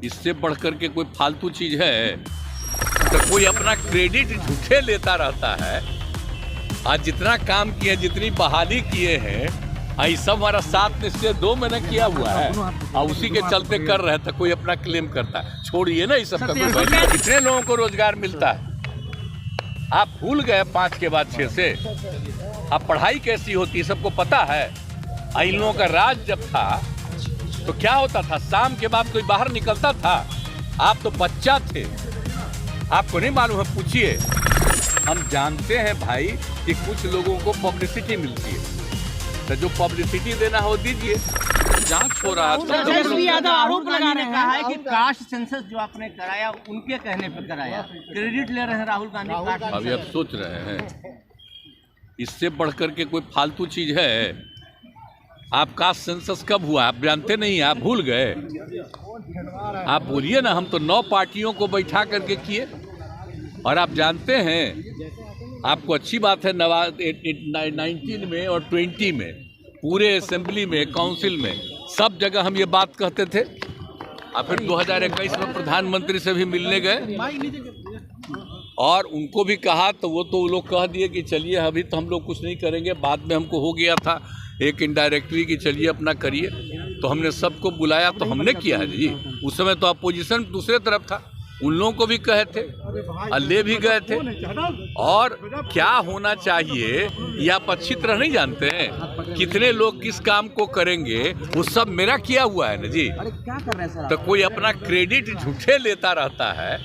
इससे बढ़कर के कोई फालतू चीज है? तो कोई अपना क्रेडिट झूठे लेता रहता है। आज जितना काम किए, जितनी बहाली किए हैं, ये सब हमारा 7 निश्चय 2 महीने किया हुआ है और उसी के चलते कर रहे थे। कोई अपना क्लेम करता है, छोड़िए ना, ये सब का कितने लोगों को रोजगार मिलता है? आप भूल गए 5 के बाद 6 से। आप पढ़ाई कैसी होती है सबको पता है। इन लोगों का राज जब था तो क्या होता था, शाम के बाद कोई बाहर निकलता था? आप तो बच्चा थे, आपको नहीं मालूम है, पूछिए। हम जानते हैं भाई कि कुछ लोगों को पब्लिसिटी मिलती है, तो जो पब्लिसिटी देना हो दीजिए। जांच हो रहा है। आरोप लगा रहे हैं कि कास्ट सेंसस जो आपने कराया उनके कहने पे कराया, क्रेडिट ले रहे हैं राहुल गांधी। अभी आप सोच रहे हैं इससे बढ़कर के कोई फालतू चीज है? आप कास्ट सेंसस कब हुआ आप जानते नहीं, आप भूल गए? आप बोलिए ना, हम तो 9 पार्टियों को बैठा करके किए। और आप जानते हैं, आपको अच्छी बात है, 19 में और 20 में पूरे असेंबली में, काउंसिल में, सब जगह हम ये बात कहते थे। और फिर 2021 में प्रधानमंत्री से भी मिलने गए और उनको भी कहा, तो वो लोग कह दिए कि चलिए अभी तो हम लोग कुछ नहीं करेंगे, बाद में हमको हो गया था एक इनडायरेक्टली कि चलिए अपना करिए। तो हमने सबको बुलाया, तो हमने किया है जी। उस समय तो अपोजिशन दूसरे तरफ था, उन लोगों को भी कहे थे और ले भी गए थे। और क्या होना चाहिए ये आप अच्छी तरह नहीं जानते हैं। कितने लोग किस काम को करेंगे वो सब मेरा किया हुआ है ना जी। तो कोई अपना क्रेडिट झूठे लेता रहता है।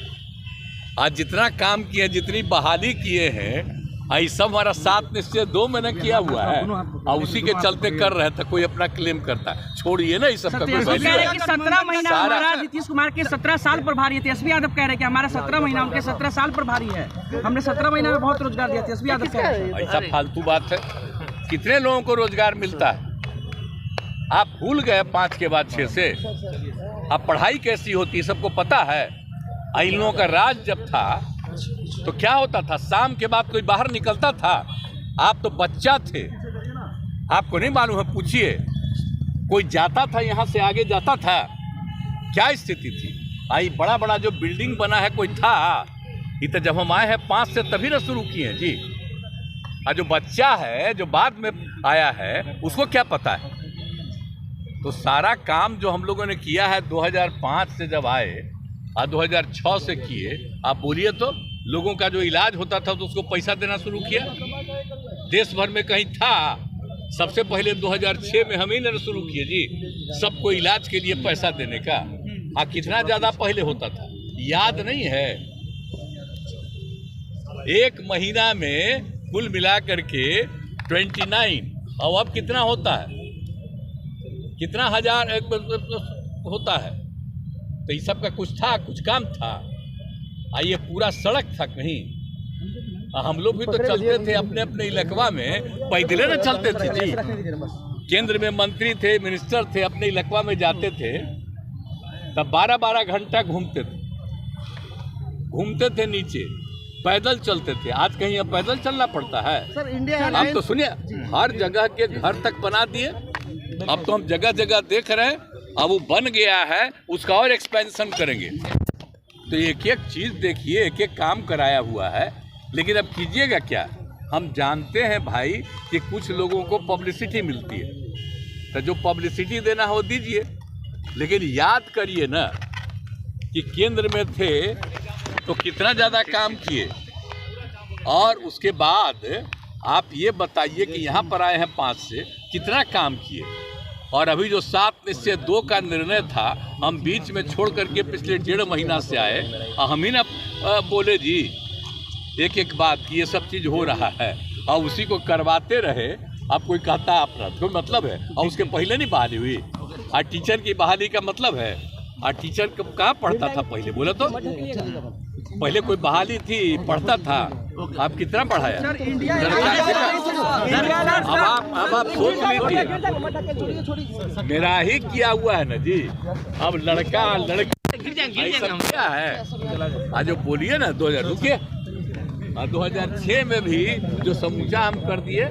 आज जितना काम किए, जितनी बहाली किए हैं, ये सब हमारा 7 निश्चय 2 महीने किया हुआ है और उसी के चलते कर रहे थे। कोई अपना क्लेम करता है, छोड़िए ना, ये सब का कोई वैल्यू है। 17 महीना हमारा नीतीश कुमार के 17 साल पर भारी है। तेजस्वी यादव कह रहे हैं कि हमारा 17 महीना उनके 17 साल पर भारी है। हमने 17 महीना में बहुत रोजगार दिया। तेजस्वी यादव कह रहे हैं ऐसा फालतू बात है। कितने लोगों को रोजगार मिलता है? आप भूल गए 5 के बाद 6 से। आप पढ़ाई कैसी होती है सबको पता है। इन लोगों का राज जब था तो क्या होता था, शाम के बाद कोई बाहर निकलता था? आप तो बच्चा थे, आपको नहीं मालूम है, पूछिए। कोई जाता था, यहाँ से आगे जाता था, क्या स्थिति थी? आई बड़ा बड़ा जो बिल्डिंग बना है कोई था? ये तो जब हम आए हैं 5 से तभी ना शुरू किए हैं जी। और जो बच्चा है, जो बाद में आया है, उसको क्या पता है? तो सारा काम जो हम लोगों ने किया है 2005 से जब आए और 2006 से किए, आप बोलिए तो लोगों का जो इलाज होता था तो उसको पैसा देना शुरू किया। देश भर में कहीं था? सबसे पहले 2006 में हम ही ने शुरू किए जी, सबको इलाज के लिए पैसा देने का। कितना ज्यादा पहले होता था याद नहीं है? एक महीना में कुल मिला करके 29, और अब कितना होता है, कितना हजार होता है? तो ये सब का कुछ था, कुछ काम था। ये पूरा सड़क था कहीं? हम लोग भी तो चलते थे अपने अपने इलाकवा में, पैदल न चलते थे जी। केंद्र में मंत्री थे, मिनिस्टर थे, अपने इलाकवा में जाते थे, तब 12-12 घंटा घूमते थे नीचे, पैदल चलते थे। आज कहीं अब पैदल चलना पड़ता है सर। इंडिया अब तो सुनिए, हर जगह के घर तक बना दिए। अब तो हम जगह जगह देख रहे हैं, अब वो बन गया है, उसका और एक्सपेंशन करेंगे। तो एक एक चीज देखिए, एक एक काम कराया हुआ है, लेकिन अब कीजिएगा क्या? हम जानते हैं भाई कि कुछ लोगों को पब्लिसिटी मिलती है, तो जो पब्लिसिटी देना हो दीजिए। लेकिन याद करिए ना कि केंद्र में थे तो कितना ज़्यादा काम किए, और उसके बाद आप ये बताइए कि यहाँ पर आए हैं 5 से, कितना काम किए। और अभी जो 7 निश्चय 2 का निर्णय था, हम बीच में छोड़ करके पिछले 1.5 महीना से आए, हम ही ना बोले जी एक एक बात कि ये सब चीज़ हो रहा है, और उसी को करवाते रहे। अब कोई कहता है अपना तो मतलब है, और उसके पहले नहीं बहाली हुई। और टीचर की बहाली का मतलब है, और टीचर कहाँ पढ़ता था पहले? बोले तो पहले कोई बहाली थी, पढ़ता था। आप कितना पढ़ाया? अब आप सोच लीजिए, मेरा ही किया हुआ है ना जी। अब लड़का क्या है? आज जो बोलिए ना 2000 रुकिए, 2006 में भी जो समूचा हम कर दिए।